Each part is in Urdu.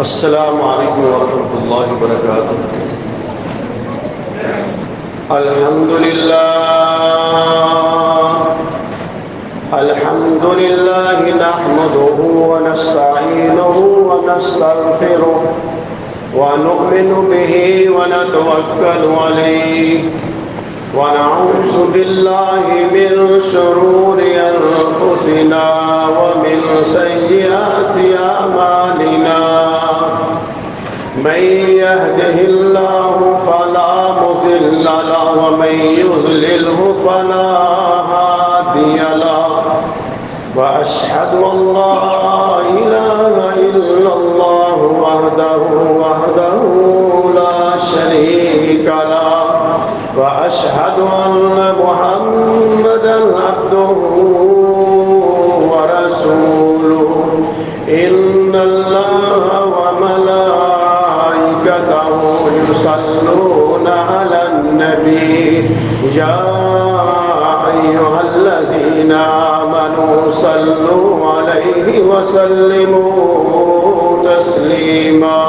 السلام علیکم ورحمۃ اللہ وبرکاتہ۔ الحمد للہ نحمده ونستعینه ونستغفره ونؤمن به ونتوکل علیہ ونعوذ باللہ من شرور انفسنا ومن سیئات اعمالنا من يهده الله فلا مضل له ومن يضلله فلا هادي له وأشهد أن لا إله إلا الله وحده لا شريك له وأشهد أن محمدا عبده ورسوله إن الله وملائكته يصلون على النبي يا أيها الذين آمنوا صلوا عليه وسلموا تسليما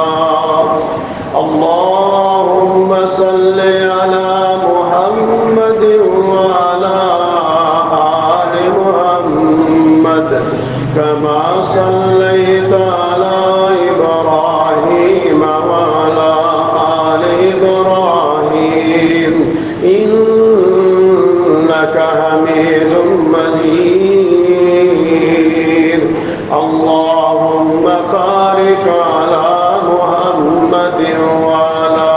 اللهم صل على محمد وعلى آل محمد كما صليت على إبراهيم وعلى آل إبراهيم إنك حميد مجيد اللهم بارك على محمد وعلى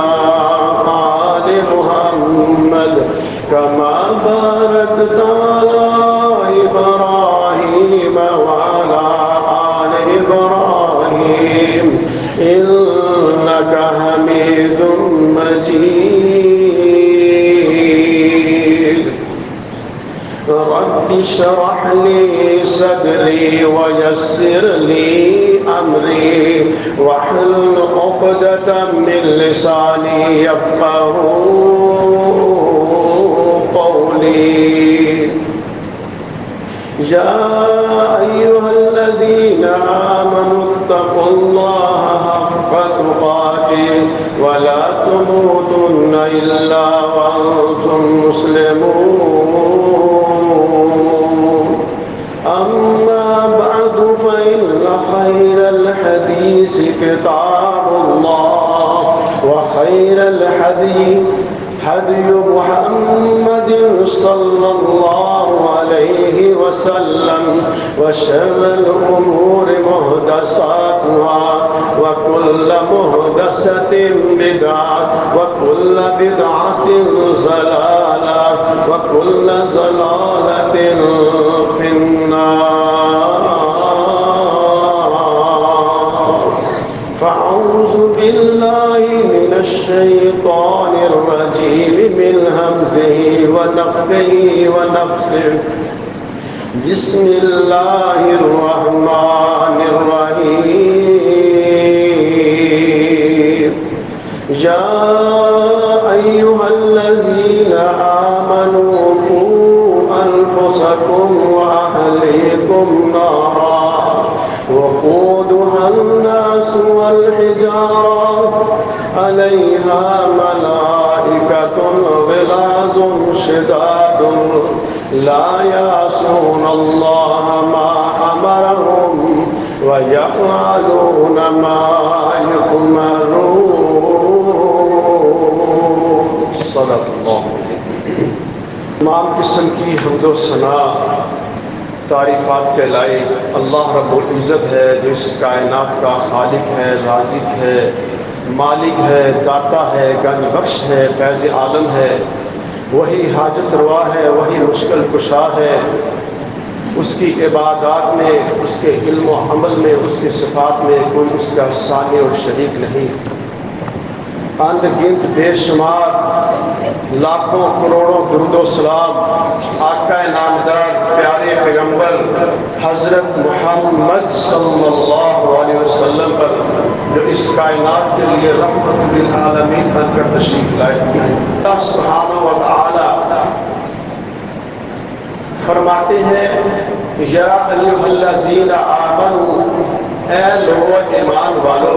آل محمد كما باركت على إبراهيم وعلى آل إبراهيم إنك حميد مجيد رب اشرح لي صدري ويسر لي أمري واحلل عقدة من لساني يفقهوا قولي يا أيها الذين آمنوا اتقوا الله حق تقاته ولا تموتن إلا وأنتم مسلمون أما بعد فإن خير الحديث كتاب الله وخير الحديث هدي محمد صلى الله عليه وسلم وشر الأمور محدثاتها وكل محدثة بدعة وكل بدعة ضلالة وكل ضلالة في النار فأعوذ بالله من الشيطان الرجيم من همزه ونفخه ونفسه بسم الله الرحمن الرحيم يا أيها الذين آمنوا قوا أنفسكم وأهليكم نارا وقودها الناس والحجارة عليها ملائكة غلاظ شداد لا يعصون الله ما أمرهم ويفعلون ما يؤمرون صدق اللہ۔ تمام قسم کی حمد و ثنا تعریفات کے لائق اللہ رب العزت ہے جو اس کائنات کا خالق ہے، رازق ہے، مالک ہے، داتا ہے، گنج بخش ہے، فیض عالم ہے، وہی حاجت روا ہے، وہی مشکل کشا ہے۔ اس کی عبادات میں، اس کے علم و عمل میں، اس کی صفات میں کوئی اس کا ثانی اور شریک نہیں۔ ان گنت بے شمار لاکھوں کروڑوں درود و سلام آقا نامدار پیارے پیغمبر حضرت محمد صلی اللہ علیہ وسلم پر جو اس کائنات کے لیے رحمت للعالمین بن کر تشریف لائے۔ اللہ سبحانہ و تعالی فرماتے ہیں یا ایھا الذین آمنوا، اے لوگو ایمان والو،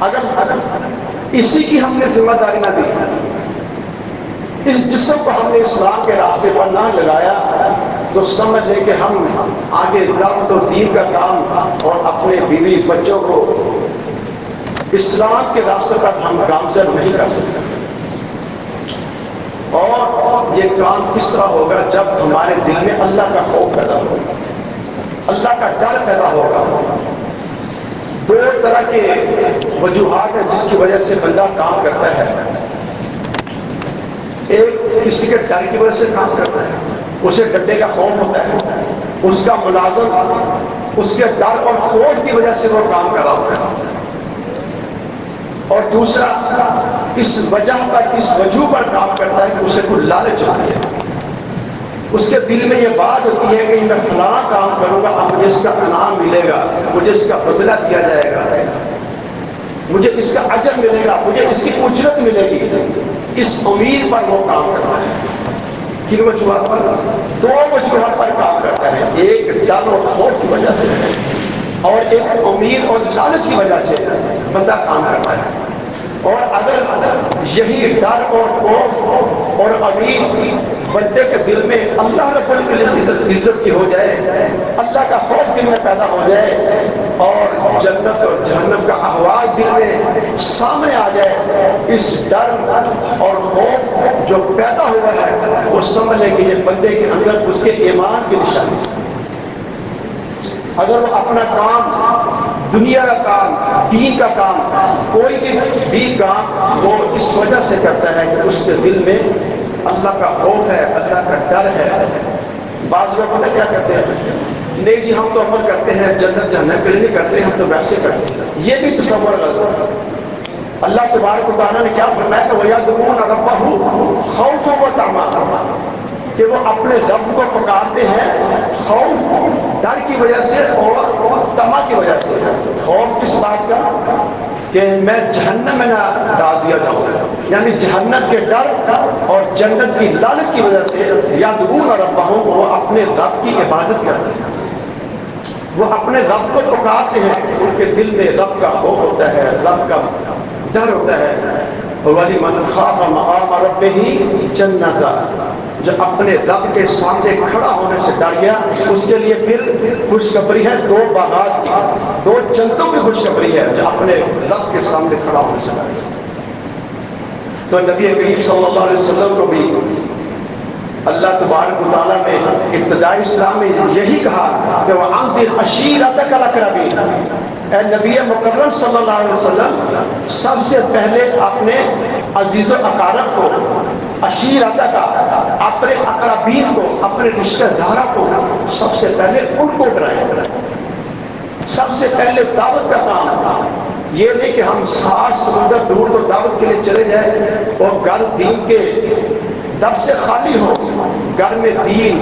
اگر اسی کی ہم نے ذمہ داری نہ دی، اس جسم کو ہم نے اسلام کے راستے پر نہ لگایا، تو سمجھ لیں کہ ہم آگے دعوت و دین کا کام اور اپنے بیوی بچوں کو اسلام کے راستے پر ہم گامزن نہیں کر سکتے۔ اور یہ کام کس طرح ہوگا؟ جب ہمارے دل میں اللہ کا خوف پیدا ہوگا، اللہ کا ڈر پیدا ہوگا۔ دو طرح کے وجوہات ہیں جس کی وجہ سے بندہ کام کرتا ہے۔ ایک کسی کے ڈر کی وجہ سے کام کرتا ہے، اسے ڈنڈے کا خوف ہوتا ہے، اس کا ملازم اس کے ڈر اور خوف کی وجہ سے وہ کام کر رہا ہوتا ہے۔ اور دوسرا اس وجہ پر، اس وجہ پر کام کرتا ہے کہ اسے کوئی لالچ ہوتی ہے، اس کے دل میں یہ بات ہوتی ہے کہ میں فلاں کام کروں گا، اب مجھے اس کا انعام ملے گا، مجھے اس کا بدلہ دیا جائے گا، مجھے اس کا اجر ملے گا، مجھے اس کی اجرت ملے گی۔ اس امید پر وہ کام کرتا ہے۔ کن وجوہات پر؟ دو وجوہات پر کام کرتا ہے، ایک ڈر اور خوف کی وجہ سے اور ایک امید اور لالچ کی وجہ سے بندہ کام کرتا ہے۔ اور اگر یہی ڈر اور خوف اور امید بندے کے دل میں اللہ رب العزت عزت کی ہو جائے، اللہ کا خوف دل میں پیدا ہو جائے اور جنت اور جہنم کا احوال دل میں سامنے آ جائے، اس ڈر اور خوف جو پیدا ہوا ہے وہ سمجھ لے کہ یہ بندے کے اندر اس کے ایمان کی نشانی ہے۔ اگر وہ اپنا کام، دنیا کا کام، دین کا کام، کوئی بھی کام وہ اس وجہ سے کرتا ہے کہ اس کے دل میں اللہ کا خوف ہے، اللہ کا ڈر ہے۔ بعض لوگ پتہ کیا کرتے ہیں؟ نہیں جی ہم تو عمل کرتے ہیں، جنت جہنم کے لیے نہیں کرتے، ہم تو ویسے کرتے ہیں۔ یہ بھی تصور غلط ہے۔ اللہ تبارک و تعالیٰ نے کیا فرمایا کہ وَيَدْعُونَ رَبَّهُمْ خَوْفًا وَطَمَعًا، کہ وہ اپنے رب کو پکارتے ہیں خوف ڈر کی وجہ سے اور طمع کی وجہ سے۔ خوف کس بات کا؟ کہ میں جہنم میں نہ ڈال دیا جاؤں، یعنی جہنم کے ڈر اور جنت کی لالچ کی وجہ سے یدعون ربہم، وہ اپنے رب کی عبادت کرتے ہیں، وہ اپنے رب کو پکارتے ہیں، ان کے دل میں رب کا خوف ہوتا ہے، رب کا ڈر ہوتا ہے۔ وَلِمَنْ خَافَ مَقَامَ رَبِّهِ جَنَّتَانِ، جو اپنے رب کے سامنے کھڑا ہونے سے ڈر گیا، اس کے لیے پھر خوشخبری ہے دو باغات کی، دو جنتوں کی خوشخبری ہے جو اپنے رب کے سامنے کھڑا ہونے سے ڈر گیا۔ تو نبی کریم صلی اللہ علیہ وسلم کو بھی اللہ تبارک و تعالیٰ نے ابتدائی اسلام میں یہی کہا کہ وَأَنذِرْ عَشِيرَتَكَ الْأَقْرَبِينَ، اے نبی مکرم صلی اللہ علیہ وسلم سب سے پہلے اپنے عزیز و اقارب کو، عشیرت کا، اپنے اقربین کو، اپنے رشتہ داروں کو سب سے پہلے ان کو ڈرائیں۔ سب سے پہلے دعوت کا کام تھا، یہ نہیں کہ ہم 60 سمندر دور تو دعوت کے لیے چلے جائیں اور گھر دین کے در سے خالی ہو، گھر میں دین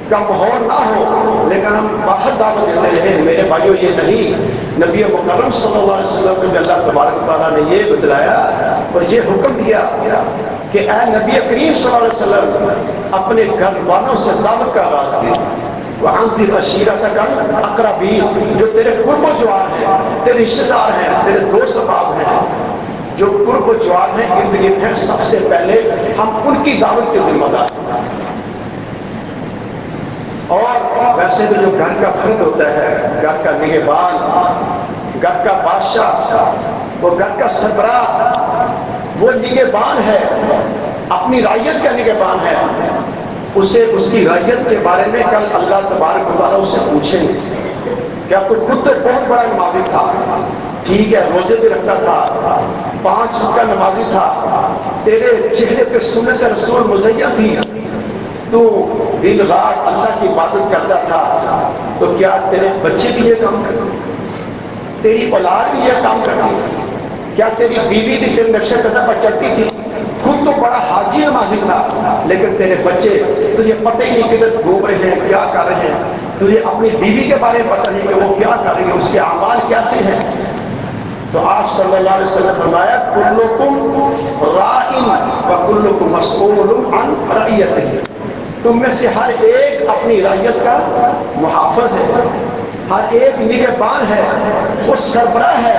کا ماحول نہ ہو لیکن ہم باہر دعوت دیتے رہے۔ میرے بھائیوں یہ نہیں، نبی مکرم صلی اللہ علیہ وسلم کو اللہ تبارک تعالیٰ نے یہ بتلایا اور یہ حکم دیا کہ اے نبی کریم صلی اللہ علیہ وسلم اپنے گھر والوں سے دعوت کا آغاز کیے۔ وَأَنذِرْ عَشِيرَتَكَ الْأَقْرَبِينَ، جو تیرے قرب و جوار ہیں، تیرے رشتہ دار ہیں، تیرے دوست احباب ہیں، جو قرب و جوار ہیں، ارد گرد ہیں، سب سے پہلے ہم ان کی دعوت کے ذمہ دار ہیں۔ اور ویسے بھی جو گھر کا فرد ہوتا ہے، گھر کا نگہبان، گھر کا بادشاہ، وہ گھر کا سربراہ، وہ نگہبان ہے، اپنی رعیت کا نگہبان ہے، اسے اس کی رعیت کے بارے میں کل اللہ تبارک و تعالیٰ اس سے پوچھیں گے کہ آپ کو خود تو بہت بڑا نمازی تھا، ٹھیک ہے روزے بھی رکھتا تھا، 5 وقت کا نمازی تھا، تیرے چہرے پہ سنت رسول مزین تھی، تو دن رات اللہ کی عبادت کرتا تھا، تو کیا تیرے بچے بھی یہ کام کرتے، تیری اولاد بھی یہ کام کرتی تھی؟ کیا تیری بیوی بھی تیرے نقشے قدم پر چلتی تھی؟ خود تو بڑا حاجی نمازی تھا لیکن تیرے بچے تجھے پتہ ہی نہیں کدھر گھوم رہے ہیں، کیا کر رہے ہیں، تجھے اپنی بیوی کے بارے میں پتہ نہیں کہ وہ کیا کر رہی ہے، اس کے اعمال کیسے ہیں۔ تو آپ صلی اللہ علیہ وسلم فرمایا کلکم راعٍ وکلکم مسئول عن رعیتہ، تم میں سے ہر ایک اپنی رعیت کا محافظ ہے، ہر ایک نگہبان ہے، وہ سربراہ ہے،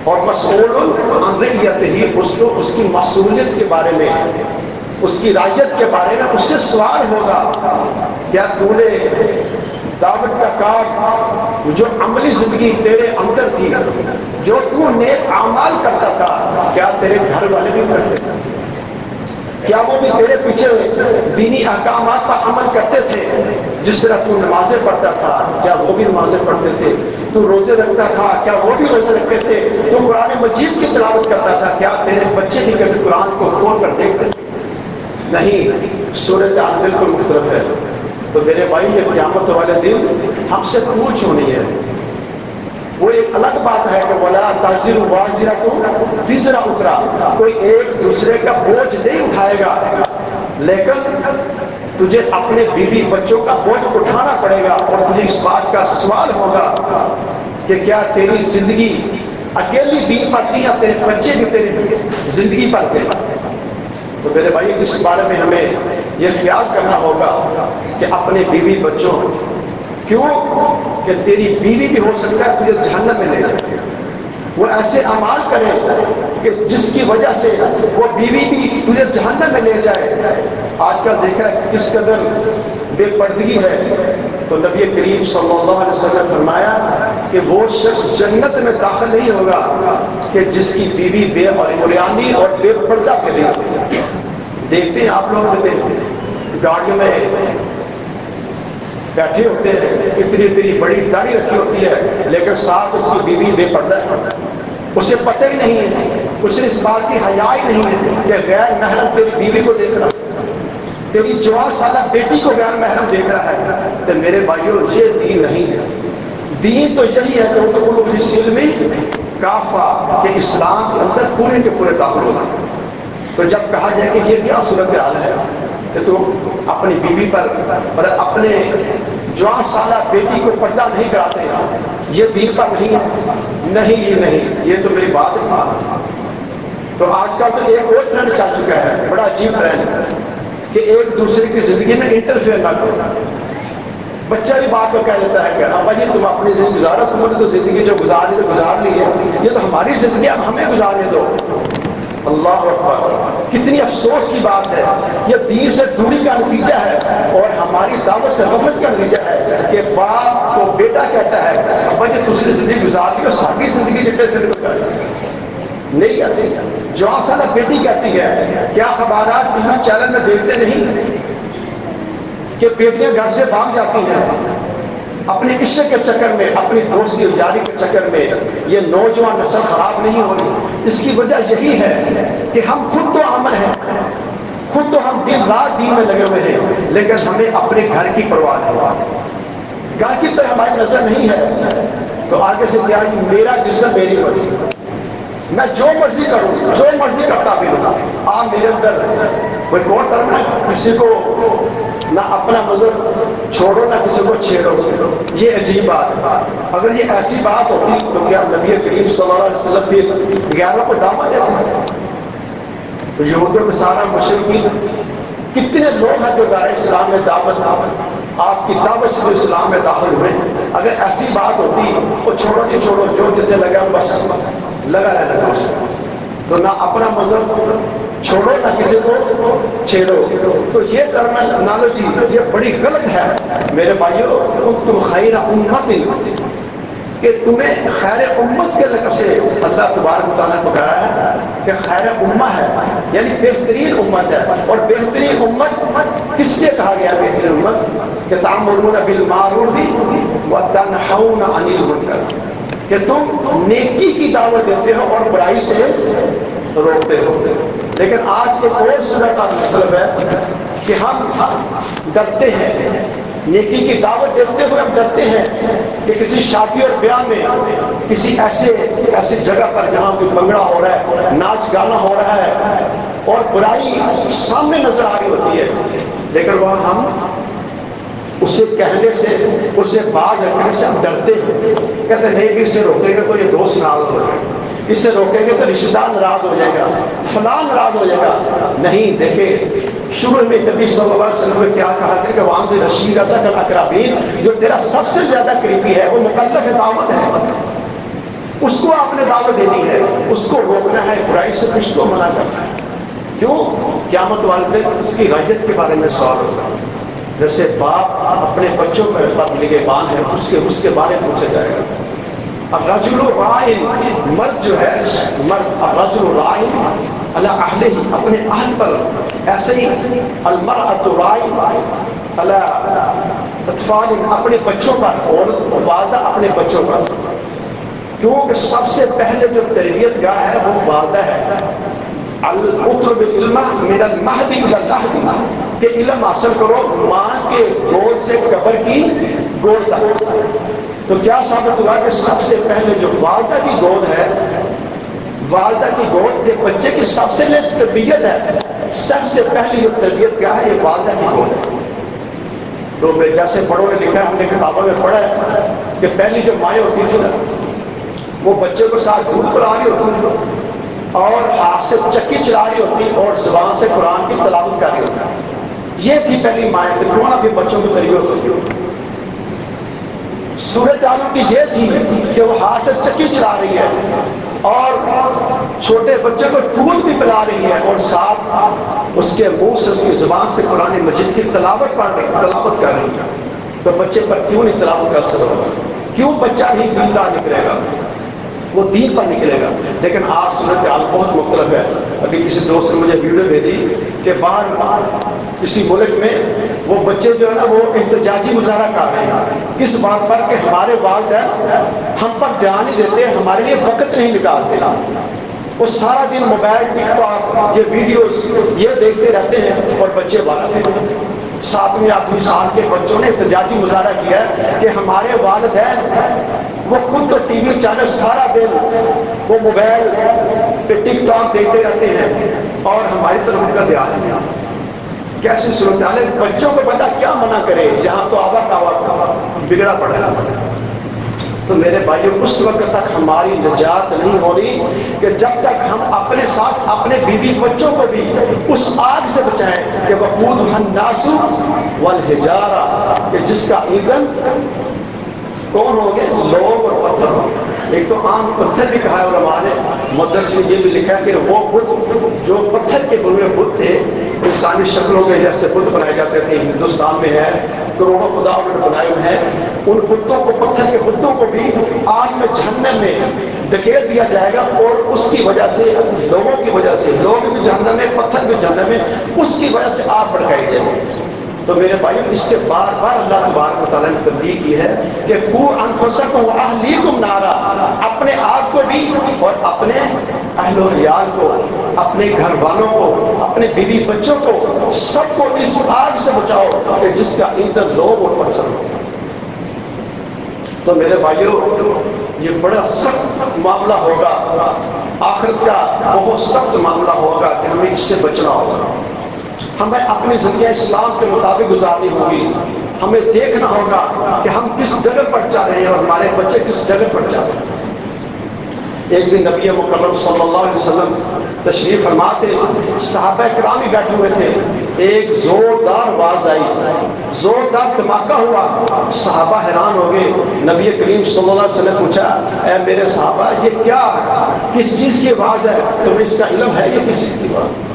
اور مسئول عن رعیتہ، اس کو اس کی مسئولیت کے بارے میں، اس کی رعیت کے بارے میں اس سے سوال ہوگا، کیا تو نے دعوت کا کام، جو عملی زندگی تیرے اندر تھی، جو تو نیک اعمال کرتا تھا، کیا تیرے گھر والے بھی کرتے تھے؟ کیا وہ بھی تیرے پیچھے دینی احکامات پر عمل کرتے تھے؟ جس طرح تو نمازیں پڑھتا تھا، کیا وہ بھی نمازیں پڑھتے تھے؟ تو روزے رکھتا تھا، کیا وہ بھی روزے رکھتے تھے؟ تو قرآن مجید کی تلاوت کرتا تھا، کیا تیرے بچے بھی کبھی قرآن کو کھول کر دیکھتے تھے؟ نہیں، صورتحال بالکل مختلف ہے۔ تو میرے بھائی، یہ قیامت والے دن ہم سے پوچھ ہونی ہے۔ وہ ایک الگ بات ہے کہ وَلَا تَزِرُ وَازِرَةٌ وِزْرَ أُخْرَىٰ، کوئی ایک دوسرے کا بوجھ نہیں اٹھائے گا، لیکن تجھے اپنے بیوی بچوں کا بوجھ اٹھانا پڑے گا، اور تجھے اس بات کا سوال ہوگا کہ کیا تیری زندگی اکیلی دین پر تھی یا تیرے بچے بھی تیری زندگی پر تھے؟ تو میرے بھائی، اس بارے میں ہمیں یہ خیال کرنا ہوگا کہ اپنے بیوی بچوں، کیوں کہ تیری بیوی بھی ہو سکتا ہے تجھے جہنم میں لے جائے، وہ ایسے اعمال کرے کہ جس کی وجہ سے وہ بیوی بھی تجھے جہنم میں لے جائے۔ آج کل دیکھا ہے کس قدر بے پردگی ہے، تو نبی کریم صلی اللہ علیہ وسلم نے فرمایا کہ وہ شخص جنت میں داخل نہیں ہوگا کہ جس کی بیوی بے عریانی اور بے پردہ کرے۔ دیکھتے ہیں آپ لوگ، دیکھتے ہیں گاڑیوں میں بیٹھے ہوتے ہیں، اتنی بڑی داڑھی رکھی ہوتی ہے، لیکن ساتھ اس کی بیوی بے پردہ ہے، اسے پتہ ہی نہیں ہے، اسے اس بات کی حیا ہی نہیں ہے کہ غیر محرم تیری بیوی کو دیکھ رہا، تیری 14 سالہ بیٹی کو غیر محرم دیکھ رہا ہے۔ تو میرے بھائیوں، یہ دین نہیں ہے۔ دین تو یہی ہے کہ ادخلوا فی السلم کافہ، کہ اسلام کے اندر پورے کے پورے داخل ہونا۔ تو جب کہا جائے کہ یہ کیا صورتحال ہے کہ تم اپنی بیوی پر اور اپنے 14 سالہ بیٹی کو پردہ نہیں کراتے، یہ دین پر نہیں ہے؟ نہیں، یہ نہیں، یہ تو میری بات ہے۔ تو آج کل تو ایک اور ٹرینڈ چل چکا ہے، بڑا عجیب ٹرینڈ، کہ ایک دوسرے کی زندگی میں انٹرفیئر نہ کرو۔ بچہ بھی بات کو کہہ دیتا ہے کہ ابا جی تم اپنی زندگی گزارو، تم نے تو زندگی جو گزارنی تو گزار لی ہے، یہ تو ہماری زندگی، اب ہمیں گزارنے دو۔ اللہ اکبر، کتنی افسوس کی بات ہے، یہ دین سے دوری کا نتیجہ ہے، اور ہماری دعوت سے غفلت کا نتیجہ ہے کہ باپ کو بیٹا کہتا ہے ابا جی دوسری زندگی گزار لی اور ساری زندگی نہیں آتی۔ 14 سالہ بیٹی کہتی ہے، کیا خبرات ٹی وی چینل میں دیکھتے نہیں کہ بیٹیاں گھر سے بھاگ جاتی ہیں اپنے عشق کے چکر میں، اپنی دوستی اور یاری کے چکر میں؟ یہ نوجوان نسل خراب نہیں ہو رہی، اس کی وجہ یہی ہے کہ ہم خود تو عمل ہیں، خود تو ہم دن رات دین میں لگے ہوئے ہیں، لیکن ہمیں اپنے گھر کی پرواہ نہیں، گھر کی طرف ہماری نظر نہیں ہے۔ تو آگے سے کیا، میرا جسم میری مرضی، میں جو مرضی کروں، جو مرضی کرتا بھی ہوں، آپ میرے اندر کوئی غور کرنا، کسی کو نہ اپنا مذہب چھوڑو نہ کسی کو چھیڑو، یہ عجیب بات ہے۔ اگر یہ ایسی بات ہوتی تو کیا نبی کریم صلی اللہ علیہ وسلم بھی غیروں کو دعوت دیتے؟ یہودوں میں سارا مشرکین، کتنے لوگ ہیں جو دار اسلام میں دعوت آپ کی دعوت سے اسلام میں داخل ہوئے؟ اگر ایسی بات ہوتی تو چھوڑو جی چھوڑو، جو جتنے لگا بس لگا رہنا تھا، تو نہ اپنا مذہب چھوڑو نہ کسی کو چھیڑو۔ تو یہ ٹرمینالوجی یہ بڑی غلط ہے میرے بھائیو۔ تم خیر امت، کہ تمہیں خیر امت کے لقب سے اللہ تبارک و تعالیٰ نے پکارا ہے کہ خیر امہ ہے، یعنی بہترین امت ہے۔ اور بہترین امت کس سے کہا گیا بہترین امت؟ کہ تأمرون بالمعروف وتنہون عن المنکر، کہ تم نیکی کی دعوت دیتے ہو اور برائی سے روکتے ہو۔ لیکن آج ایک اور صورت مختلف ہے کہ ہم ڈرتے ہیں، نیکی کی دعوت دیتے ہوئے ہم ڈرتے ہیں کہ کسی شادی اور بیاہ میں، کسی ایسی جگہ پر جہاں کوئی بنگڑا ہو رہا ہے، ناچ گانا ہو رہا ہے اور برائی سامنے نظر آ رہی ہوتی ہے، لیکن وہاں ہم اسے کہنے سے، اسے باز رکھنے سے ہم ڈرتے ہیں، کہتے ہیں نہیں بھی اسے روکیں گے تو یہ دوست ناراض ہو جائے گا، اسے روکیں گے تو رشتہ دار ناراض ہو جائے گا، فلاں ناراض ہو جائے گا۔ نہیں، دیکھیں شروع میں نبی صلی اللہ علیہ وسلم نے کیا کہا تھا کہ وہاں سے رشیدۃ الاقربین، جو تیرا سب سے زیادہ قریبی ہے وہ مکلف دعوت ہے، اس کو آپ نے دعوت دینی ہے، اس کو روکنا ہے، برائی سے کچھ کو منع کرنا ہے. کیوں؟ قیامت والے دن اس کی رعیت کے بارے میں سوال ہوگا. جیسے باپ اپنے بچوں پر نگہبان ہے، اس کے بارے میں پوچھا جائے گا. الرجل راع، مرد جو ہے مرد، الرجل راع علی اہلہ، اپنے اہل پر. ایسے ہی المرأۃ راع علی اطفال، اپنے بچوں پر، اور والدہ اپنے بچوں پر. کیونکہ سب سے پہلے جو تربیت گاہ ہے وہ والدہ ہے. اطلب العلم من المہد الی اللحد، کہ علم حاصل کرو ماں کے گود سے قبر کی گود تک. تو کیا ثابت ہوا کہ سب سے پہلے جو والدہ کی گود ہے، والدہ کی گود سے بچے کی سب سے تربیت ہے. سب سے پہلی جو تربیت کیا ہے، یہ والدہ کی گود ہے. تو جیسے بڑوں نے لکھا ہے، ہم نے کتابوں میں پڑھا ہے کہ پہلی جو مائیں ہوتی تھی نا، وہ بچے کو ساتھ دودھ پلا رہی ہوتی تھی اور ہاتھ سے چکی چلا رہی ہوتی اور زبان سے قرآن کی تلاوت کر رہی ہوتی. یہ تھی پہلی مائیں. کیوں نہ پھر بچوں کی تربیت ہوتی. صورت عالم کی یہ تھی کہ وہ ہاتھ سے چکی چلا رہی ہے اور چھوٹے بچے کو دودھ بھی پلا رہی ہے، اور ساتھ اس کے منہ سے، اس کی زبان سے قرآن مجید کی تلاوت کر رہی ہے. تو بچے پر کیوں نہیں تلاوت کا اثر ہوگا؟ کیوں بچہ نہیں دین راہ نکلے گا؟ وہ دین پر نکلے گا. لیکن آج صورت حال بہت مختلف ہے. ابھی کسی دوست نے مجھے ویڈیو بھیجی کہ باہر کسی ملک میں وہ بچے جو ہے نا وہ احتجاجی مظاہرہ کر رہے ہیں. کس بات پر؟ کہ ہمارے والدین ہم پر دھیان نہیں دیتے، ہمارے لیے وقت نہیں نکالتے. وہ سارا دن موبائل، ٹک ٹاک، یہ ویڈیوز یہ دیکھتے رہتے ہیں اور بچے باہر. 7ویں 8ویں سال کے بچوں نے احتجاجی مظاہرہ کیا ہے کہ ہمارے والدین وہ خود تو ٹی وی چینل سارا دن وہ موبائل پہ ٹک ٹاک دیکھتے رہتے ہیں اور ہماری طرف ان کا دھیان نہیں. کیسی صورتحال ہے؟ بچوں کو پتا کیا منع کرے، یہاں تو آوا کاوا بگڑا پڑا. تو میرے بھائیوں، اس وقت تک ہماری نجات نہیں ہونی کہ جب تک ہم اپنے ساتھ اپنے بیوی بچوں کو بھی اس آگ سے بچائیں کہ وقودھا الناس والحجارہ، کہ جس کا ایندھن کون ہوں گے؟ لوگ اور پتھر ہوں گے. ایک تو عام پتھر بھی کہا ہے علماء نے. مدرس نے یہ بھی لکھا ہے کہ وہ بت جو پتھر کے بنے بت تھے، انسانی شکلوں کے جیسے بت بنائے جاتے تھے، ہندوستان میں ہے کروڑوں خدا نے بنائے ہوئے ہیں. ان بتوں کو، پتھر کے بتوں کو بھی آگ میں جہنم میں دھکیل دیا جائے گا، اور اس کی وجہ سے لوگوں کی وجہ سے، لوگ بھی جہنم میں، پتھر بھی جہنم میں، اس کی وجہ سے آگ بڑھائی جائے گی. تو میرے بھائیو، اس سے بار بار اللہ تبارک و تعالیٰ نے تنبیہ کی ہے کہ قوا انفسکم واہلیکم نارا، اپنے آپ کو بھی اور اپنے اہل و عیال کو، اپنے گھر والوں کو، اپنے بیوی بچوں کو، سب کو اس آگ سے بچاؤ کہ جس کا ایندھن لوگ اور پتھر ہو. تو میرے بھائیو، یہ بڑا سخت معاملہ ہوگا، آخرت کا بہت سخت معاملہ ہوگا کہ ہمیں اس سے بچنا ہوگا. ہمیں اپنی زندگی اسلام کے مطابق گزارنی ہوگی. ہمیں دیکھنا ہوگا کہ ہم کس ڈگر پر جا رہے ہیں اور ہمارے بچے کس ڈگر پر جا رہے ہیں. ایک دن نبی مکرم صلی اللہ علیہ وسلم تشریف فرما تھے، صحابہ کرام ہی بیٹھے ہوئے تھے. ایک زوردار آواز آئی، زوردار دھماکہ ہوا. صحابہ حیران ہو گئے. نبی کریم صلی اللہ علیہ وسلم پوچھا، اے میرے صحابہ، یہ کیا ہے؟ کس چیز کی آواز ہے؟ تمہیں اس کا علم ہے یہ کس چیز کی آواز؟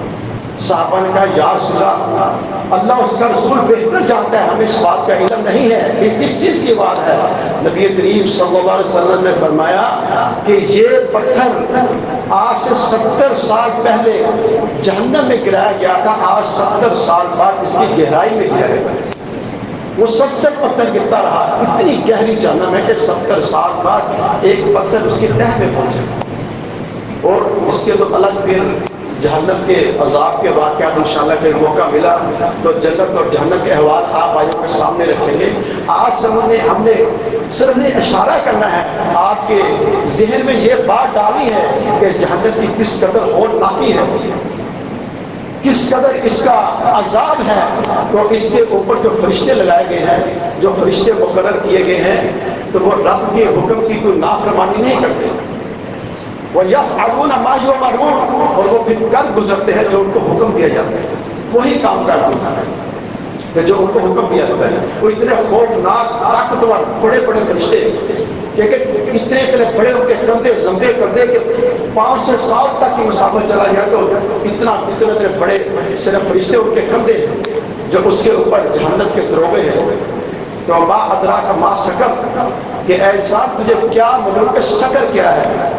صحابہ نے کہا، یا رسول اللہ، اللہ اس کا رسول بہتر جانتا ہے، ہمیں اس بات کا علم نہیں ہے کہ کس چیز کی بات ہے. نبی کریم صلی اللہ علیہ وسلم نے فرمایا کہ یہ پتھر آج سے 70 سال پہلے جہنم میں گرایا گیا تھا، آج 70 سال بعد اس کی گہرائی میں گرا ہے. وہ 70 پتھر گرتا رہا، اتنی گہری جہنم ہے کہ 70 سال بعد ایک پتھر اس کی تہہ میں پہنچا. اور اس کے تو الگ پھر جہنم کے عذاب کے واقعات انشاءاللہ کہ موقع ملا تو جنت اور جہنم کے احوال آپ بھائیوں کے سامنے رکھیں گے. آج ہم نے صرف یہ اشارہ کرنا ہے، آپ کے ذہن میں یہ بات ڈالی ہے کہ جہنم کی کس قدر ہولناکی ہے، کس قدر اس کا عذاب ہے. تو اس کے اوپر جو فرشتے لگائے گئے ہیں، جو فرشتے مقرر کیے گئے ہیں، تو وہ رب کے حکم کی کوئی نافرمانی نہیں کرتے. وَيَفْعَلُونَ مَا يُؤْمَرُونَ، اور وہ پھر کر گزرتے ہیں جو ان کو حکم دیا جاتا ہے. وہی کام کر گزرتے ہیں کہ جو ان کو حکم دیا جاتا ہے. وہ اتنے خوفناک، طاقتور، بڑے بڑے فرشتے کہ اتنے اتنے بڑے ان کے کندھے لمبے کندھے کہ 500 سال تک کی مسافت چلا جائے تو اتنے بڑے صرف فرشتے ان کے کندھے ہیں، جو اس کے اوپر جہنم کے دروغے ہیں۔ تو ما ادراک ما سقر، کہ اے انسان تجھے کیا معلوم کہ سقر کیا ہے؟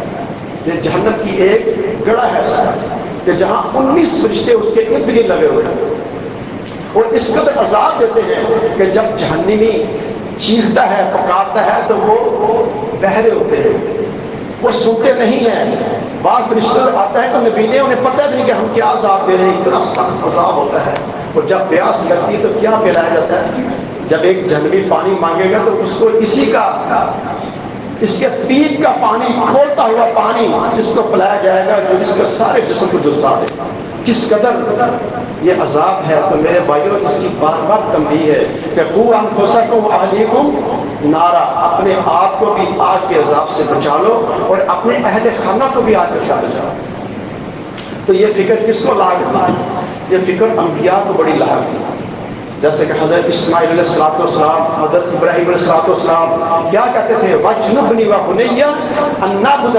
یہ جہنم کی ایک گڑھا ہے سقر، کہ جہاں 19 فرشتے اس کے ارد گرد لگے ہوئے ہیں، اور اس قدر عذاب دیتے ہیں کہ جب جہنمی چیختا ہے پکارتا ہے تو وہ بہرے ہوتے ہیں، وہ سنتے نہیں ہیں۔ بعض فرشتے آتا ہے تو نبینے انہیں پتہ بھی نہیں کہ ہم کیا عذاب دے رہے ہیں، اتنا سخت عذاب ہوتا ہے۔ اور جب پیاس لگتی ہے تو کیا پلایا جاتا ہے؟ جب ایک جہنمی پانی مانگے گا تو اس کو اس کے پیپ کا پانی، کھولتا ہوا پانی اس کو پلایا جائے گا جو اس کے سارے جسم کو جلسا دے گا۔ کس قدر یہ عذاب ہے۔ تو میرے بھائیوں اس کی بار بار تنبیہ ہے کہ قوا انفسکم واہلیکم نارا، اپنے آپ کو بھی آگ کے عذاب سے بچا لو اور اپنے اہل خانہ کو بھی آگ کے ساتھ بچا لو۔ تو یہ فکر کس کو لاحق تھی؟ یہ فکر انبیاء کو بڑی لاحق تھی۔ جیسے کہ حضرت اسماعیل علیہ الصلوۃ والسلام، حضرت ابراہیم علیہ الصلوۃ والسلام کیا کہتے تھے؟ وَاجْنُبْنِي وَبُنِيَّ أَن نَعْبُدَ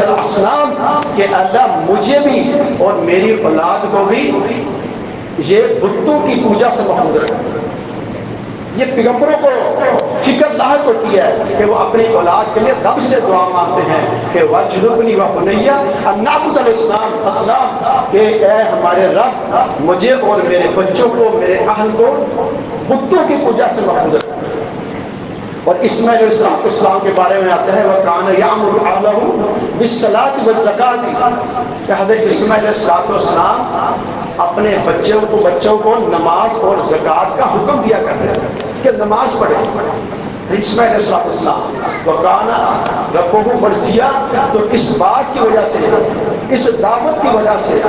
الْأَصْنَامَ، کہ اللہ مجھے بھی اور میری اولاد کو بھی یہ بتوں کی پوجا سے محفوظ رکھے۔ یہ پیغمبروں کو فکر لاحق ہوتی ہے کہ وہ اپنی اولاد کے لیے رب سے دعا مانگتے ہیں کہ وَاجْنُبْنِي وَبُنِيَّ أَن نَعْبُدَ الْأَصْنَامَ، کہ اے ہمارے رب مجھے اور میرے بچوں کو، میرے اہل کو بتوں کی پوجا سے محفوظ رکھے۔ اور اسماعیل علیہ السلام کے بارے میں آتا ہے وَكَانَ يَأْمُرُ أَهْلَهُ بِالصَّلَاةِ وَالزَّكَاةِ، کہ حضرت اسماعیل علیہ السلام اپنے بچوں کو نماز اور زکوٰۃ کا حکم دیا کرتے ہیں کہ نماز پڑھے۔ اسماعیل علیہ السلام وَكَانَ رَبُّهُ مَرْضِيًّا، تو اس بات کی وجہ سے، اس دعوت کی وجہ سے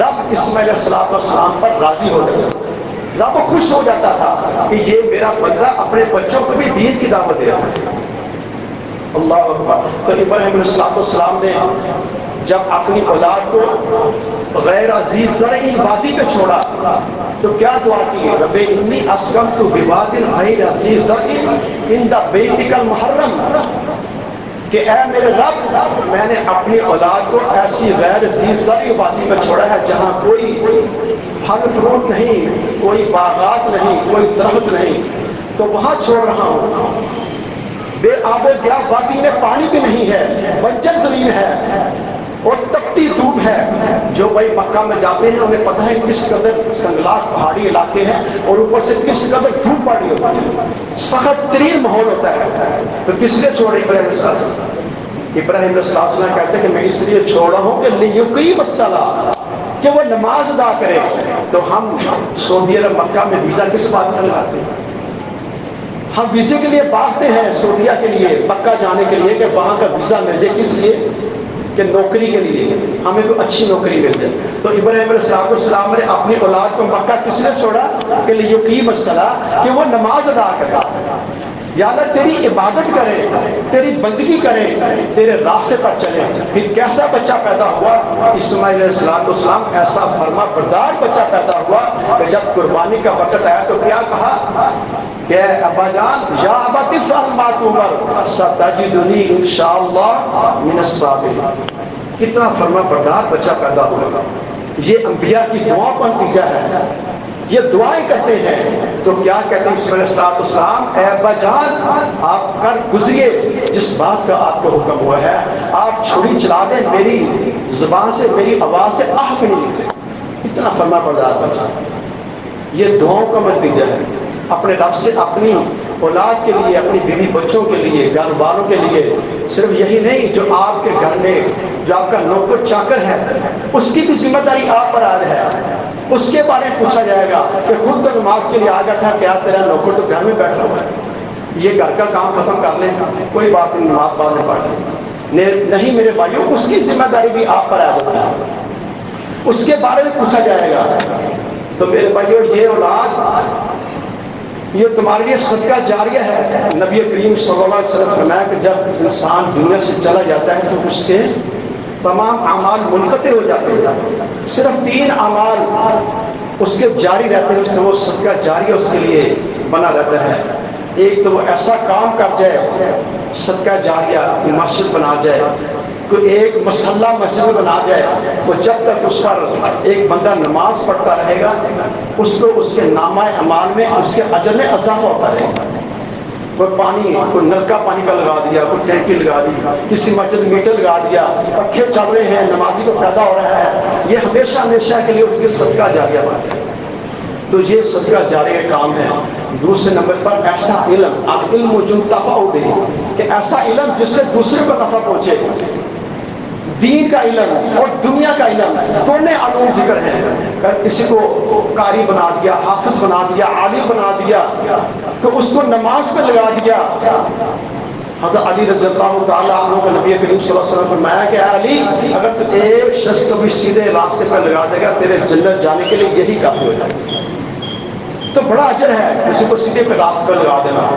رب اسماعیل علیہ السلام پر راضی ہو گئے۔ رب خوش ہو جاتا تھا کہ یہ میرا بندہ اپنے بچوں کو بھی دین کی دعوت دے رہا ہے۔ اللہ اکبر۔ تو ابراہیم علیہ السلام نے جب اپنی اولاد کو غیر عزیز زرعی وادی پہ چھوڑا تو کیا دعا کی؟ رب انی اسکنت بواد غیر عزیز زرع عند بیتک المحرم، کہ اے میرے رب میں نے اپنی اولاد کو ایسی غیر عزیز زرعی وادی پہ چھوڑا ہے جہاں کوئی پھل فروٹ نہیں، کوئی باغات نہیں، کوئی درخت نہیں، تو وہاں چھوڑ رہا ہوں۔ بے آب و گیا وادی میں پانی بھی نہیں ہے، بنجر زمین ہے اور تپتی دھوپ ہے۔ جو بھائی مکہ میں جاتے ہیں انہیں پتہ ہے کس قدر سنگلاخ پہاڑی علاقے ہیں اور اوپر سے کس قدر دھوپ پڑی ہوتی ہے، سخت ترین ماحول ہوتا ہے۔ تو کس لیے چھوڑے ابراہیم علیہ السلام؟ ابراہیم علیہ السلام کہتے ہیں کہ میں اس لیے چھوڑا ہوں کہ لیقیم الصلاۃ، کہ وہ نماز ادا کرے۔ تو ہم سعودی عرب مکہ میں ویزا کس بات کا لگاتے ہیں؟ ہم ویزے کے لیے بھاگتے ہیں سعودیہ کے لیے، مکہ جانے کے لیے کہ وہاں کا ویزا مل جائے، کس لیے؟ کہ نوکری کے لیے، ہمیں کوئی اچھی نوکری مل جائے۔ تو ابراہیم علیہ السلام نے اپنی اولاد کو مکہ کس لیے چھوڑا؟ کہ لیقیم الصلاۃ، کہ وہ نماز ادا کرے، یا اللہ تیری عبادت کرے، تیری بندگی کرے، تیرے راستے پر چلے۔ پھر کیسا بچہ پیدا ہوا؟ اسماعیل علیہ السلام ایسا فرما بردار بچہ پیدا ہوا کہ جب قربانی کا وقت آیا تو کیا کہا کہ ابا جان یا ابت افعل ما تؤمر ستجدنی انشاءاللہ من الصابرین۔ کتنا فرما بردار بچہ پیدا ہوا۔ یہ انبیاء کی دعا کا نتیجہ ہے۔ یہ دعائیں کرتے ہیں تو کیا کہتے ہیں اسماعیل علیہ السلام؟ اے ابا جان آپ کر گزریے جس بات کا آپ کو حکم ہوا ہے، آپ چھری چلا دیں، میری زبان سے، میری آواز سے آہ بھی نہیں نکلے۔ اتنا فرما بردار بچہ۔ یہ دعاؤں کا نتیجہ ہے۔ اپنے رب سے اپنی اولاد کے لیے، اپنی بیوی بچوں کے لیے، گھر والوں کے لیے، صرف یہی نہیں جو آپ کے گھر میں جو آپ کا نوکر چاکر ہے اس کی بھی ذمہ داری آپ پر عائد ہے۔ اس کے بارے میں پوچھا جائے گا کہ خود تو نماز کے لیے آ گیا تھا، کیا تیرا نوکر تو گھر میں بیٹھا ہوا ہے، یہ گھر کا کام ختم کر لیں، کوئی بات نہیں، نماز بعد میں پڑھ لیں۔ نہیں میرے بھائیوں، اس کی ذمہ داری بھی آپ پر عائد ہوتا ہے، اس کے بارے میں پوچھا جائے گا۔ تو میرے بھائیوں یہ اولاد یہ تمہارے لیے صدقہ جاریہ ہے۔ نبی کریم صلی اللہ علیہ وسلم نے فرمایا کہ جب انسان دنیا سے چلا جاتا ہے تو اس کے تمام اعمال منقطع ہو جاتے ہیں، صرف 3 اعمال اس کے جاری رہتے ہیں، اس کا وہ صدقہ جاریہ اس کے لیے بنا رہتا ہے۔ ایک تو وہ ایسا کام کر جائے، صدقہ جاریہ، مسجد بنا جائے، کوئی ایک مسلح مسجد بنا جائے، وہ جب تک اس پر ایک بندہ نماز پڑھتا رہے گا اس کو اس کے نامہ اعمال میں اس کے اجر میں اضافہ ہوتا رہے گا۔ کوئی پانی، کوئی نلکا پانی کا لگا دیا، کوئی ٹینکی لگا دی، کسی مسجد میٹر لگا دیا، پنکھے چل رہے ہیں، نمازی کو فائدہ ہو رہا ہے، یہ ہمیشہ ہمیشہ کے لیے اس کے صدقہ جاریہ بنتا ہے۔ تو یہ صدقہ جاریہ کام ہے۔ دوسرے نمبر پر ایسا علم، العلم ينتفع به، کہ ایسا علم جس سے دوسرے کو نفع پہنچے۔ دین کا علم اور دنیا کا علم دونوں علوم ذکر ہیں۔ اگر کسی کو قاری بنا دیا، حافظ بنا دیا، عالم بنا دیا، تو اس کو نماز پہ لگا دیا۔ حضرت علی رضی اللہ تعالیٰ عنہ کو نبی کریم صلی اللہ علیہ وسلم فرمایا کہ اے علی، اگر تو ایک شخص کو بھی سیدھے راستے پر لگا دے گا تیرے جنت جانے کے لیے یہی کافی ہو جائے گا۔ تو بڑا اجر ہے کسی کو سیدھے پہ راستے پر لگا دینا،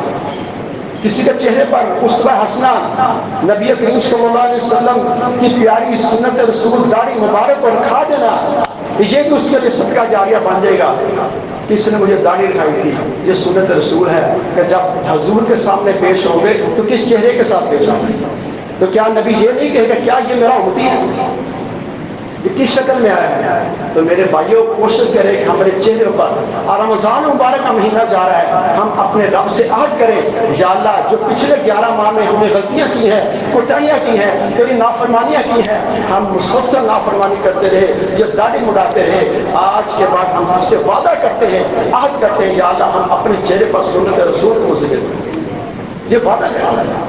کسی کے چہرے پر اسوہ حسنہ، نبی کریم صلی اللہ علیہ وسلم کی پیاری سنت رسول داڑھی مبارک کو رکھا دینا، یہ بھی اس کے لیے صدقہ جاریہ بن جائے گا۔ کسی نے مجھے داڑھی رکھائی تھی، یہ سنت رسول ہے کہ جب حضور کے سامنے پیش ہوں گے تو کس چہرے کے ساتھ پیش ہوں گے؟ تو کیا نبی یہ نہیں کہے گا کیا یہ میرا امتی ہے، یہ کس شکل میں آیا ہے؟ تو میرے بھائیوں کوشش کریں کہ ہمارے چہرے پر، اور رمضان مبارک کا مہینہ جا رہا ہے، ہم اپنے رب سے عہد کریں، یا اللہ جو پچھلے 11 ماہ میں ہم نے غلطیاں کی ہیں، کوتاہیاں کی ہیں، تیری نافرمانیاں کی ہیں، ہم مسلسل نافرمانی کرتے رہے، یہ داڑھی مڈاتے رہے، آج کے بعد ہم اس سے وعدہ کرتے ہیں، عہد کرتے ہیں، یا اللہ ہم اپنے چہرے پر سنت رسول کو ذکر کریں، یہ وعدہ کرتے ہیں۔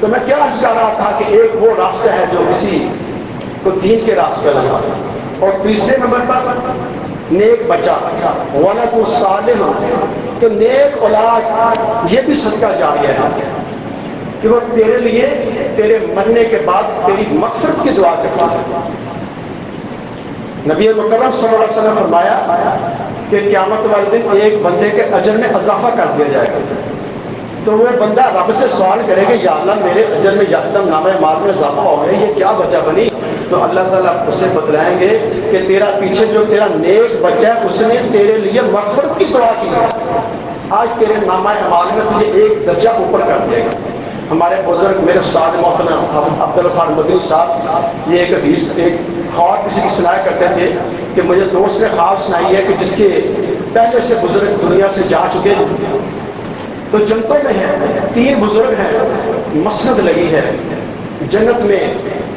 تو میں کیا عرض کر رہا تھا کہ ایک وہ راستہ ہے جو کسی کو دین کے راستے پر لگا، اور تیسرے نمبر پر نیک بچہ، ولد صالح، کہ نیک اولاد یہ بھی صدقہ جاریہ ہے، کہ وہ تیرے لیے تیرے مرنے کے بعد تیری مغفرت کی دعا کرتا ہے۔ نبی مکرم صلی اللہ علیہ وسلم فرمایا کہ قیامت والے دن ایک بندے کے اجر میں اضافہ کر دیا جائے گا، تو وہ بندہ رب سے سوال کرے گا یا اللہ میرے اجر میں یکدم نامہ اعمال میں اضافہ ہو گیا، یہ کیا وجہ بنی؟ تو اللہ تعالیٰ اسے بتلائیں گے کہ تیرا پیچھے جو تیرا نیک بچہ ہے اس نے تیرے لیے مغفرت کی دعا کی ہے، آج تیرے نامہ اعمال میں تجھے ایک درجہ اوپر کر دے گا۔ ہمارے بزرگ میرے استاد محترم عبدالغفار مدنی صاحب یہ ایک حدیث ایک خواب کسی کی سنایا کرتے تھے کہ مجھے دوست نے خواب سنائی ہے کہ جس کے پہلے سے بزرگ دنیا سے جا چکے ہیں، تو جنتوں میں ہیں 3 بزرگ ہیں، مسند لگی ہے جنت میں،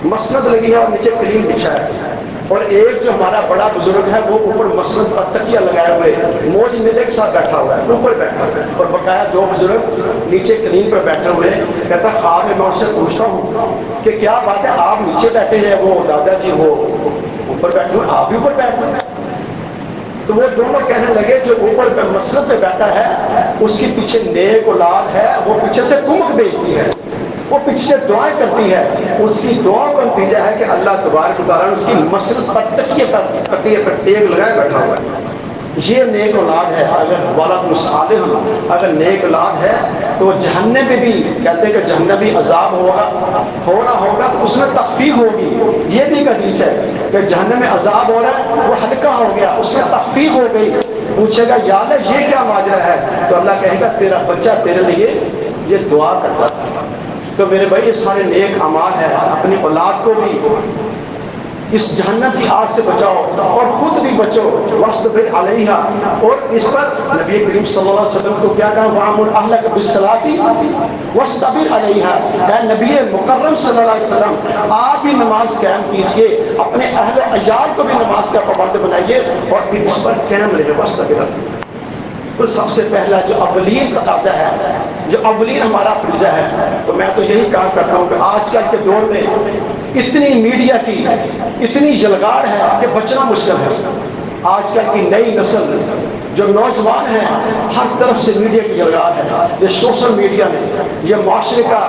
مسند لگی ہے اور نیچے کلیم بچھا ہے، اور ایک جو ہمارا بڑا بزرگ ہے وہ اوپر مسند پر تکیہ لگائے ہوئے موج میلے کے ساتھ بیٹھا ہوا ہے، اوپر بیٹھا ہوا ہے، اور بقایا 2 بزرگ نیچے کلیم پر بیٹھے ہوئے ہیں۔ کہتا خواب میں ان سے پوچھتا ہوں کہ کیا بات ہے آپ نیچے بیٹھے ہیں، وہ دادا جی وہ اوپر بیٹھے ہوئے، آپ بھی اوپر بیٹھے ہیں؟ تو وہ دونوں کہنے لگے جو اوپر مسند پہ بیٹھا ہے اس کی پیچھے نیک اولاد ہے، وہ پیچھے سے کمک بیچتی ہے، وہ پیچھے سے دعائیں کرتی ہے، اس کی دعا کا نتیجہ ہے کہ اللہ تبارک و تعالیٰ نے اس کی مسند پر تکیے پر ٹیک لگائے بیٹھا ہوا ہے۔ یہ نیک اولاد ہے۔ اگر ولد صالح اگر نیک اولاد ہے تو جہنم میں بھی کہتے ہیں کہ جہنم بھی عذاب ہوگا تو اس میں تخفیف ہوگی۔ یہ بھی ایک حدیث ہے کہ جہنم میں عذاب ہو رہا ہے، وہ ہلکا ہو گیا، اس میں تخفیف ہو گئی۔ پوچھے گا یا اللہ یہ کیا ماجرا ہے؟ تو اللہ کہے گا تیرا بچہ تیرے لیے یہ دعا کرتا تھا۔ تو میرے بھائی یہ سارے نیک اعمال ہیں، اپنی اولاد کو بھی اس جہنم کی آگ سے بچاؤ اور خود بھی بچو، واصطبر علیہا، اور اس پر نبی کریم صلی اللہ علیہ وسلم کو کیا کہا، وَأْمُرْ أَهْلَكَ بِالصَّلَاةِ وَاصْطَبِرْ عَلَيْهَا، اے نبی مکرم صلی اللہ علیہ وسلم آپ بھی نماز قائم کیجئے، اپنے اہل عیال کو بھی نماز کا پابند بنائیے اور پھر اس پر قائم رہیے، واصطبر۔ تو سب سے پہلا جو اولین تقاضا ہے، جو اولین ہمارا فریضہ ہے، تو میں تو یہی کام کرتا ہوں کہ آج کل کے دور میں اتنی میڈیا کی اتنی یلغار ہے کہ بچنا مشکل ہے۔ آج کل کی نئی نسل جو نوجوان ہیں ہر طرف سے میڈیا کی یلغار ہے، یہ سوشل میڈیا نے یہ معاشرے کا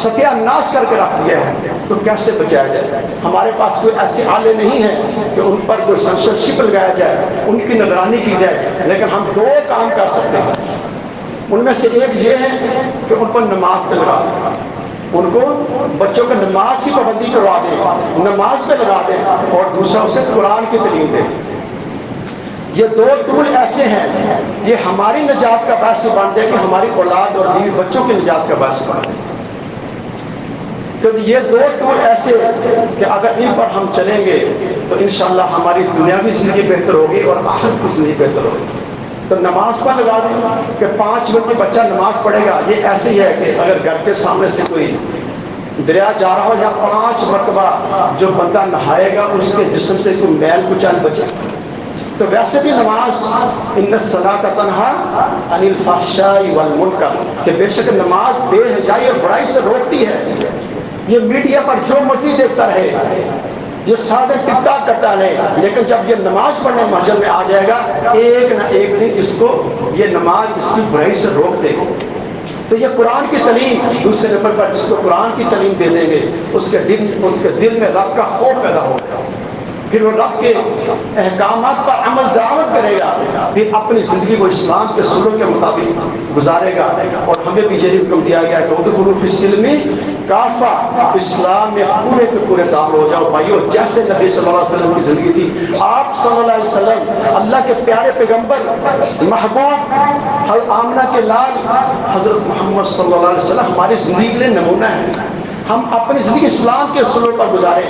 ستیہ ناش کر کے رکھ دیا ہے، تو کیسے بچایا جائے؟ ہمارے پاس کوئی ایسے آلے نہیں ہیں کہ ان پر کوئی سنسرشپ لگایا جائے، ان کی نگرانی کی جائے، لیکن ہم 2 کام کر سکتے ہیں۔ ان میں سے ایک یہ ہے کہ ان پر نماز پہ لگا دیں، ان کو بچوں کو نماز کی پابندی کروا دیں، نماز پہ لگا دیں، اور دوسرا اسے قرآن کی تعلیم دیں۔ یہ دو ٹول ایسے ہیں، یہ ہماری نجات کا باعث بن جائے گی، ہماری اولاد اور بیوی بچوں کی نجات کا باعث بن جائے گی۔ کیونکہ یہ دو ٹول ایسے کہ اگر ان پر ہم چلیں گے تو انشاءاللہ ہماری دنیاوی زندگی بہتر ہوگی اور آخرت کی زندگی بہتر ہوگی۔ تو نماز پر لگا دیں کہ 5 منٹ میں بچہ نماز پڑھے گا، یہ ایسے ہی ہے کہ اگر گھر کے سامنے سے کوئی دریا جا رہا ہو یا 5 مرتبہ جو بندہ نہائے گا اس کے جسم سے کوئی میل کچل بچے۔ تو ویسے بھی نماز ان الصلاۃ تنہا عن الفحشاء والمنکر، کہ بے شک نماز بے حیائی اور برائی سے روکتی ہے۔ یہ میڈیا پر جو مرضی دیکھتا رہے، یہ سادہ ٹک ٹاک کرتا رہے، لیکن جب یہ نماز پڑھنے مسجد میں آ جائے گا ایک نہ ایک دن اس کو یہ نماز اس کی برائی سے روک دے گی۔ تو یہ قرآن کی تعلیم دوسرے نمبر پر جس کو قرآن کی تعلیم دے دیں گے اس کے دل میں رب کا خوف پیدا ہوگا، پھر وہ رب کے احکامات پر عمل درآمد کرے گا، پھر اپنی زندگی کو اسلام کے اصولوں کے مطابق گزارے گا۔ اور ہمیں بھی یہی حکم دیا گیا کہ ادخلوا فی السلم کافہ، اسلام میں پورے کے پورے داخل ہو جاؤ بھائیو۔ جیسے نبی صلی اللہ علیہ وسلم کی زندگی تھی، آپ صلی اللہ علیہ وسلم اللہ کے پیارے پیغمبر محبوب حضرت آمنہ کے لال حضرت محمد صلی اللہ علیہ وسلم ہماری زندگی کے لیے نمونہ ہے۔ ہم اپنی زندگی اسلام کے اصولوں پر گزاریں،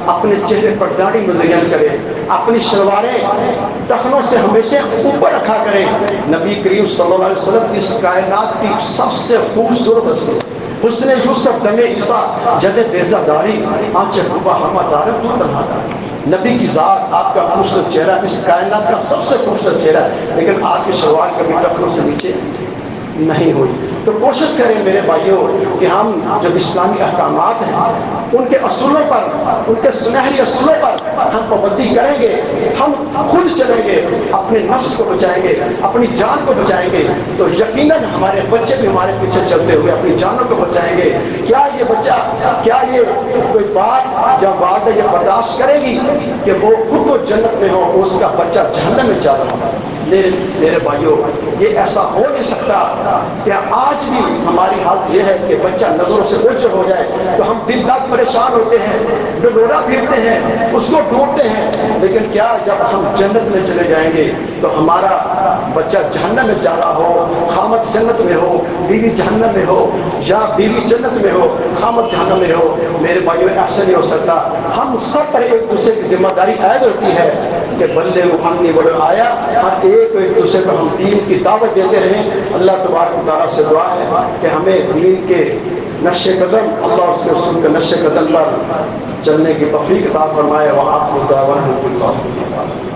اپنے چہرے پر داڑھی مزین کریں، اپنی شلواریں ٹخنوں سے ہمیشہ اوپر رکھا کریں۔ نبی کریم صلی اللہ علیہ وسلم کی اس کائنات کی سب سے خوبصورت حسن حسن یوسف دم عیسیٰ جد بیضہ داری آنچ روبہ ہمہ دار تو تنہا دار۔ نبی کی ذات آپ کا خوبصورت چہرہ اس کائنات کا سب سے خوبصورت چہرہ ہے، لیکن آپ کی شلوار کبھی ٹخنوں سے نیچے نہیں ہوئی۔ تو کوشش کریں میرے بھائیوں کہ ہم جب اسلامی احکامات ہیں ان کے اصولوں پر، ان کے سنہری اصولوں پر ہم پابندی کریں گے، ہم خود چلیں گے، اپنے نفس کو بچائیں گے، اپنی جان کو بچائیں گے، تو یقیناً ہمارے بچے بھی ہمارے پیچھے چلتے ہوئے اپنی جانوں کو بچائیں گے۔ کیا یہ بچہ، کیا یہ کوئی بات یا والدہ یہ برداشت کرے گی کہ وہ خود تو جنت میں ہو، اس کا بچہ جہنم میں جا رہا ہو؟ میرے بھائیوں یہ ایسا ہو نہیں سکتا کہ آج بھی ہماری حالت یہ ہے کہ بچہ نظروں سے اوجھل ہو جائے تو ہم دن رات پریشان ہوتے ہیں، ڈڈورا پھرتے ہیں، اس کو ڈھونڈتے ہیں، لیکن کیا جب ہم جنت میں چلے جائیں گے تو ہمارا بچہ جہنم میں جا رہا ہو، خامد جنت میں ہو، بیوی جہنم میں ہو، یا بیوی جنت میں ہو، خامد جہنم میں ہو؟ میرے بھائیوں ایسا نہیں ہو سکتا۔ ہم سب پر ایک دوسرے کی ذمہ داری عائد ہوتی ہے کہ بلغوا عنی ولو آیا، ہر ایک دوسرے کو ہم دین کی دعوت دیتے رہیں۔ اللہ تبارک و تعالیٰ سے دعا ہے کہ ہمیں دین کے نقش قدم، اللہ اس کے رسول کے نقش قدم پر چلنے کی توفیق عطا فرمائے۔ وآخر دعوانا الحمد للہ۔